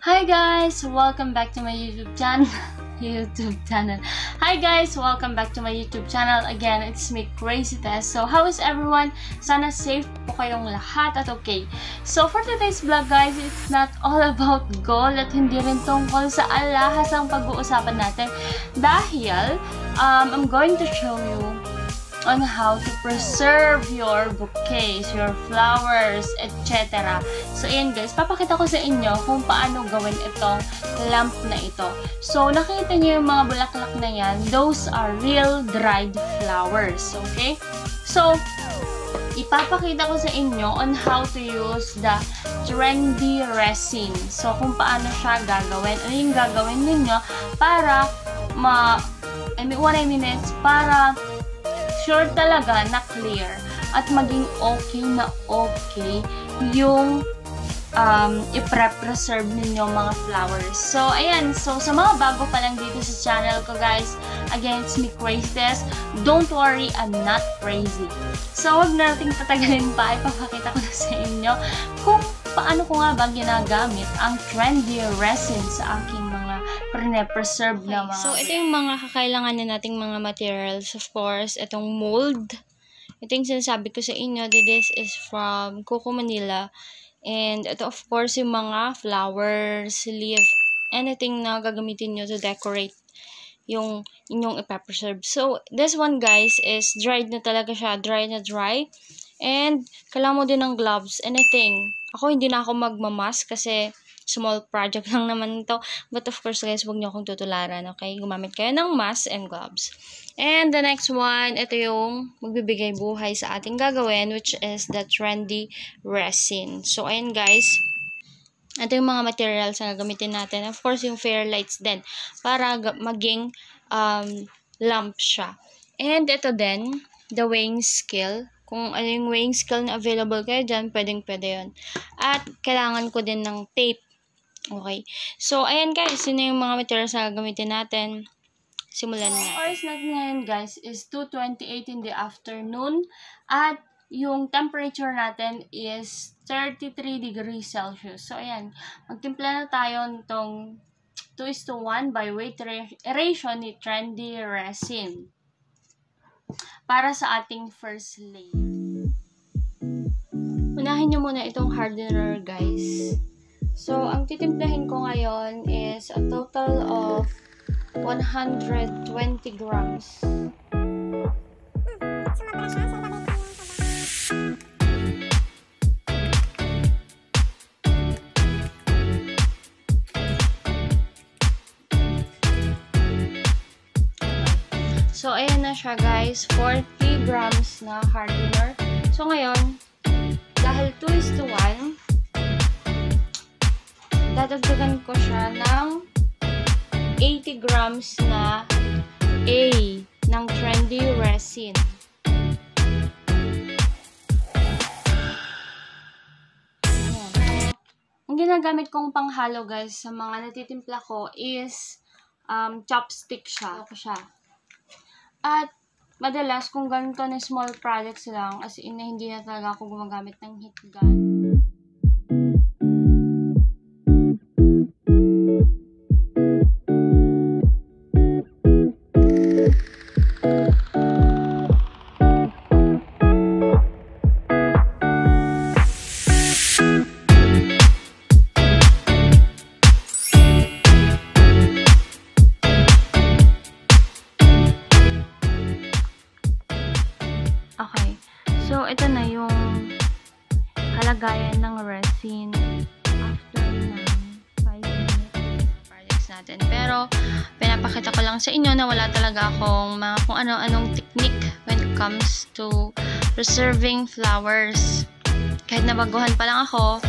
Hi guys, welcome back to my YouTube channel. Hi guys, welcome back to my YouTube channel. Again, it's me, Crazy Tess. So, how is everyone? Sana safe po kayong lahat at okay. So, for today's vlog guys, it's not all about gold at hindi rin tungkol sa alahas ang pag-uusapan natin. Dahil, I'm going to show you on how to preserve your bouquets, your flowers, etc. So, ayan guys, papakita ko sa inyo kung paano gawin itong lamp na ito. So, nakita niyo yung mga bulaklak na yan, those are real dried flowers, okay? So, ipapakita ko sa inyo on how to use the trendy resin. So, kung paano siya gagawin, ano yung gagawin ninyo para what I mean is, para sure talaga na clear at maging okay na okay yung i-preserve ninyo mga flowers. So, ayan. So, sa mga bago pa lang dito sa channel ko, guys, again, it's me, Crazy Tess. Don't worry, I'm not crazy. So, huwag nating patagalin pa. Ipapakita ko na sa inyo kung paano ko nga ba ginagamit ang trendy resin sa aking mga pre-preserve na mga. So, ito yung mga kakailanganin nating mga materials. Of course, itong mold. Ito yung sinasabi ko sa inyo. This is from Coco Manila. And ito, of course, yung mga flowers, leaf, anything na gagamitin nyo to decorate yung inyong ipapreserve. So, this one, guys, is dried na talaga siya. Dry na dry. And, kailangan mo din ng gloves. Anything. Ako, hindi na ako magmamask kasi small project lang naman ito. But of course, guys, huwag niyo akong tutularan, okay? Gumamit kayo ng mask and gloves. And the next one, ito yung magbibigay buhay sa ating gagawin, which is the trendy resin. So, ayan guys. Ito yung mga materials na gagamitin natin. Of course, yung fairlights din. Para maging lamp siya. And ito din, the weighing scale. Kung ano yung weighing scale na available kayo dyan, pwedeng-pwede yun. At kailangan ko din ng tape. Okay. So, ayan guys, yun yung mga materials na gagamitin natin. Simulan na. Ang oras natin ngayon guys is 2:28 in the afternoon. At yung temperature natin is 33 degrees Celsius. So, ayan. Magtimpla na tayo nitong 2:1 by weight ratio ni Trendy Resin. Para sa ating first layer. Unahin nyo muna itong hardener guys. So, ang titimplahin ko ngayon is a total of 120 grams. So, ayan na siya guys. 40 grams na hardener. So, ngayon, dahil 2:1, dadagdagan ko siya ng 80 grams na A ng Trendy Resin. Ayan. Ang ginagamit kong panghalo guys sa mga natitimpla ko is chopstick siya. At madalas kung ganito na small products lang, as in hindi na talaga ako gumagamit ng heat gun. Okay. So, ito na yung kalagayan ng resin after ng 5 minutes projects natin. Pero, pinapakita ko lang sa inyo na wala talaga akong mga kung ano-anong technique when it comes to preserving flowers. Kahit nabaguhan pa lang ako,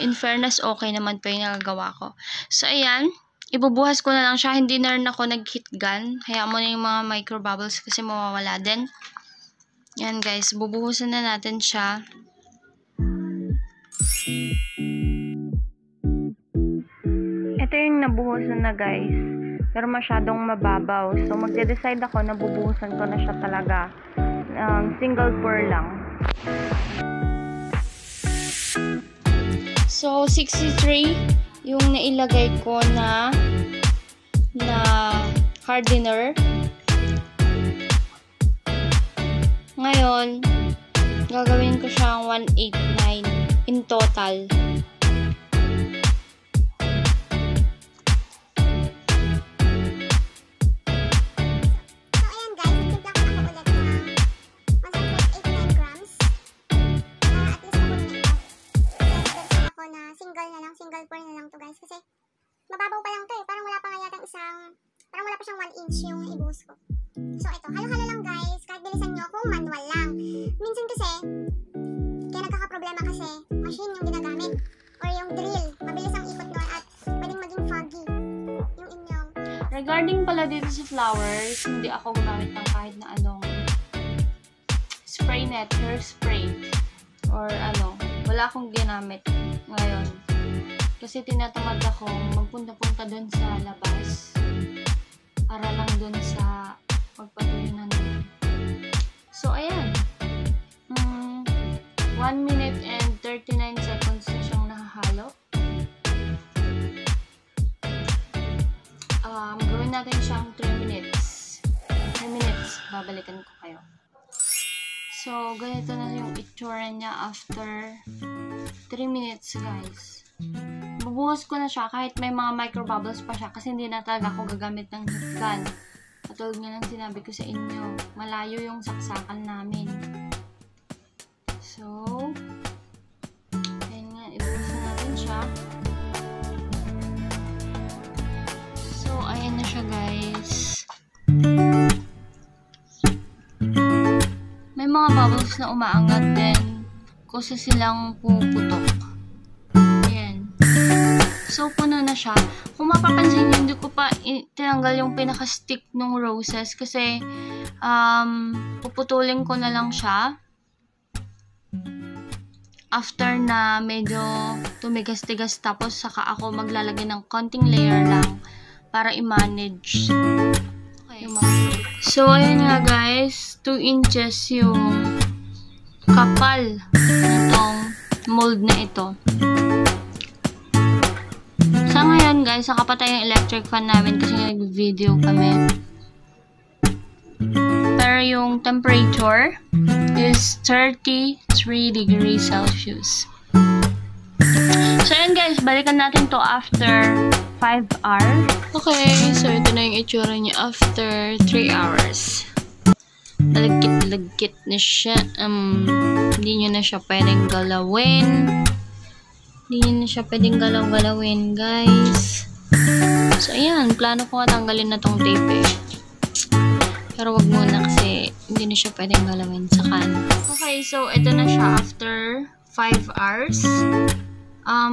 in fairness, okay naman pa yung nagagawa ko. So, ayan. Ibubuhas ko na lang siya. Hindi na rin ako nag-heat gun. Hayaan mo na yung mga micro bubbles kasi mawawala din. Yan guys, bubuhusan na natin siya. Ito yung nabuhusan na guys. Pero masyadong mababaw. So magde-decide ako na bubuhusan ko na siya talaga. Single pour lang. So 63 yung nailagay ko na hardener. Ngayon, gagawin ko siyang 189 in total. Single pour na lang to guys kasi mababaw pa lang to eh. Parang wala pa siyang 1 inch yung ibuhos ko. So ito, halo-halo lang guys. Kahit bilisan nyo kung manual lang. Minsan kasi, kaya nagkakaproblema kasi machine yung ginagamit or yung drill. Mabilis ang ikot nun at pwedeng maging foggy yung inyong. Regarding pala dito sa flowers, hindi ako gumamit ng kahit na anong spray net, hair spray or wala akong ginamit ngayon. Kasi tinatamad akong magpunta-punta doon sa labas para lang doon sa pagpatuloy na naman. So, ayan. 1 minute and 39 seconds na siyang nahahalo. Gawin natin siyang 3 minutes. 3 minutes. Babalikan ko kayo. So, ganito na yung itsura niya after 3 minutes, guys. Bubuhos ko na siya kahit may mga micro bubbles pa siya kasi hindi na talaga ako gagamit ng heat gun. Katulad nga ng sinabi ko sa inyo, malayo yung saksakan namin. So, ayan nga, ibuhos na natin siya. So, ayan na siya guys. May mga bubbles na umaangat din kasi silang puputok. So, puno na siya. Kung mapapansin nyo, hindi ko pa tinanggal yung pinaka-stick ng roses kasi puputulin ko na lang siya after na medyo tumigas-tigas tapos saka ako maglalagay ng konting layer lang para i-manage. Okay. So, ayan nga guys, 2 inches yung kapal nitong mold na ito. Sa ngayon guys, nakapatay yung electric fan namin kasi nag-video kami. Pero yung temperature is 33 degrees Celsius. So yun guys, balikan natin to after 5 hours. Okay, so ito na yung itsura niya after 3 hours. Malagkit-lagkit na siya. Hindi nyo na siya pwedeng galawin. Hindi na siya pwedeng galaw-galawin, guys. So, ayan. Plano ko nga tanggalin na tong tape eh. Pero wag muna kasi hindi na siya pwedeng galawin sa kanan. Okay, so ito na siya after 5 hours.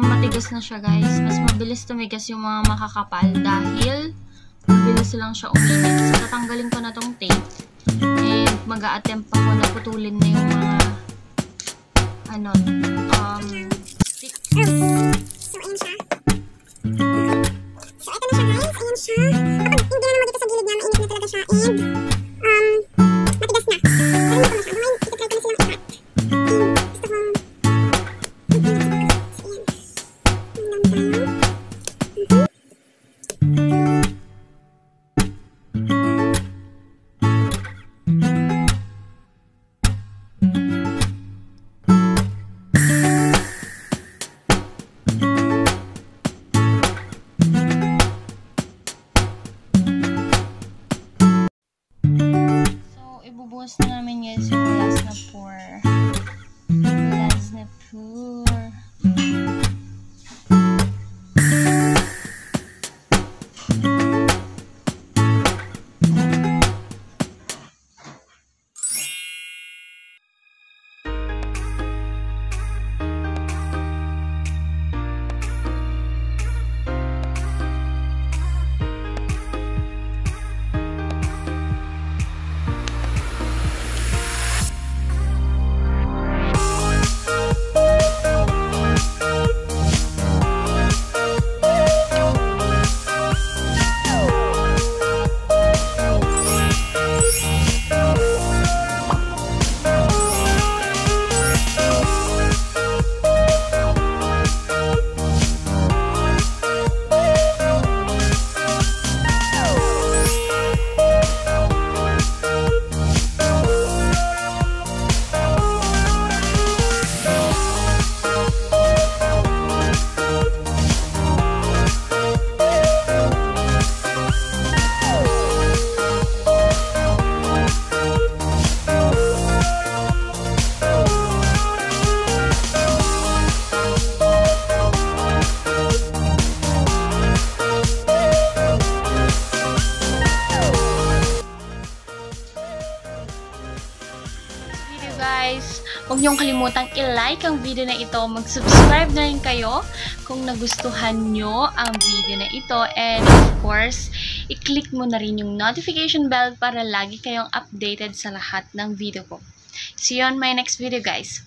Matigas na siya, guys. Mas mabilis tumigas yung mga makakapal dahil mabilis lang siya uminit. So, tatanggalin ko na tong tape. And mag-a-attempt ako na putulin na yung mga stick. So, ayan siya. So, ito na siya guys. Ayan siya. Kapag hindi na naman dito sa gilid niya, mainit na talaga siya. And, matigas na. Pero hindi ko masyado. Ngayon, ititry ko na silang ikat. niyong kalimutang i-like ang video na ito. Mag-subscribe na rin kayo kung nagustuhan nyo ang video na ito. And of course, i-click mo na rin yung notification bell para lagi kayong updated sa lahat ng video ko. See you on my next video, guys.